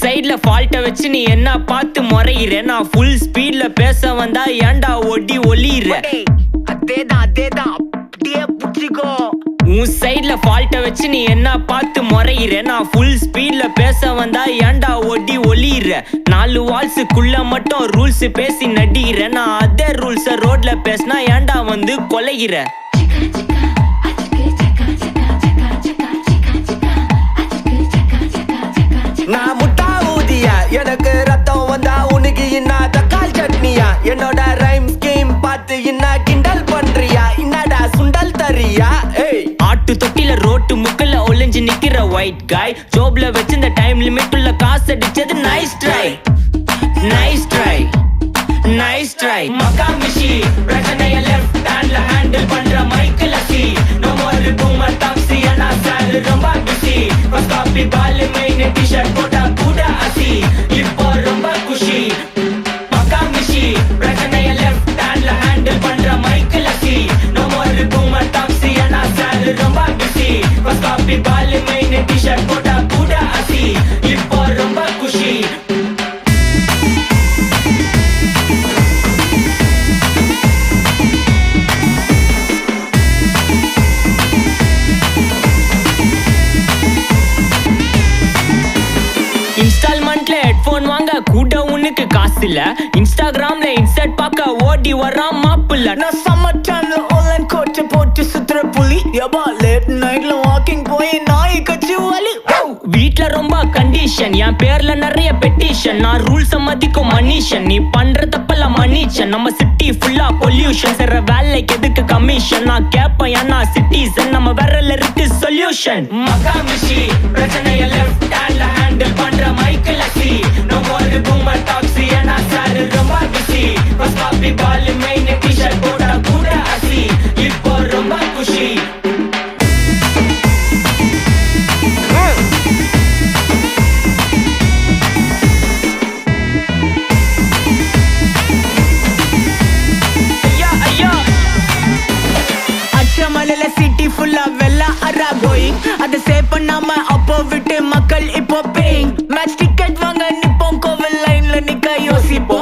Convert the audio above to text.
சைடுல ஃபால்ட்ட வச்சு நீ என்ன பார்த்து முறையிற நான் ஃபுல் ஸ்பீட்ல பேச வந்தா ஏன்டா ஒடி ஒளியிற அதேதான் அப்படியே புடிச்சிக்கோ உன் சைடுல ஃபால்ட்ட வச்சு நீ என்ன பார்த்து முறையிற நான் ஃபுல் ஸ்பீட்ல பேச வந்தா ஏன்டா ஒடி ஒளியிற 4 வால்ஸுக்குள்ள மட்டும் ரூல்ஸ் பேசி நடிகிற நான் அதே ரூல்ஸ ரோட்ல பேசினா ஏன்டா வந்து கொலைகிற நான் முட்டா ஊதியா எனக்கு ரத்தம் வந்தா உனக்கு என்ன தக்காளி சட்னியா என்னோட ரைம் ஸ்கீம் பார்த்து என்ன கிண்டல் பண்றியா என்னடா சுண்டல் தரியா ஆட்டு தொட்டில ரோட்டு முக்கல்ல ஒளிஞ்சு நிக்கிற ஒயிட் காய் ஜோப்ல வச்சு இந்த டைம் லிமிட் உள்ள காசு அடிச்சது nice try nice try nice try மக்கா மிஷி பிரச்சனைய லெஃப்ட் ஹேண்ட்ல ஹேண்டில் பண்ற மைக்கேல் அசி no more boomer taxi انا sir ரொம்ப பிஸி ஃபர்ஸ்ட் காப்பி பால் மெயின் டி-ஷர்ட் போட்டா கூட அசி இப்போ ரொம்ப குஷி மக்கா மிஷி பிரச்சனைய லெஃப்ட் ஹேண்ட்ல ஹேண்டில் பண்ற மைக்கேல் அசி no more boomer taxi انا sir ரொம்ப பிஸி ஃபர்ஸ்ட் காப்பி பால் மெயின் டி-ஷர்ட் போட்டா கூட அசி இப்போ ரொம்ப குஷி இன்ஸ்டால்மெண்ட்ல ஹெட்போன் வாங்க கூட உனக்கு காசு இல்ல இன்ஸ்டாகிராம்ல இன்ஸ்டன்ட் பார்க்க ஓடி வரான் மாப்பிள்ள நான் சம்மர் டைம்ல ஆன்லைன் கோட் போட்டு சுத்துற புலி யபா லேட் நைட்ல வாக்கிங் போய் நாய் கச்சி வலி வீட்ல ரொம்ப கண்டிஷன் என் பேர்ல நிறைய பெட்டிஷன் நான் ரூல்ஸ் மதிக்கும் மனுஷன் நீ பண்ற தப்பெல்லாம் மன்னிச்சன் நம்ம சிட்டி ஃபுல்லா பொல்யூஷன் செய்ற வேலைக்கு எதுக்கு கமிஷன் நான் கேப்பேன் ஏன்னா சிட்டிசன் நம்ம விரல்ல இருக்கு சொல்யூஷன் மக்கா மிஷி பிரச்சனைய லெஃப்ட் ஹேண்ட்ல ஹேண்டில் பண்ற மைக்கேல் அசி no more boomer taxi انا sir ரொம்ப பிஸி ஃபர்ஸ்ட் காப்பி பால் மெயின் டி-ஷர்ட் போட்டா கூட அசி இப்போ ரொம்ப குஷி மலையில சிட்டி ஃபுல்லா வெள்ளா அரா கோயிங் அதை சேவ் பண்ணாம அப்போ விட்டு மக்கள் இப்போ பேயிங் மேட்ச் டிக்கெட் வாங்க நிப்போம் கோவில் லைன்ல நிக்க யோசிப்போம்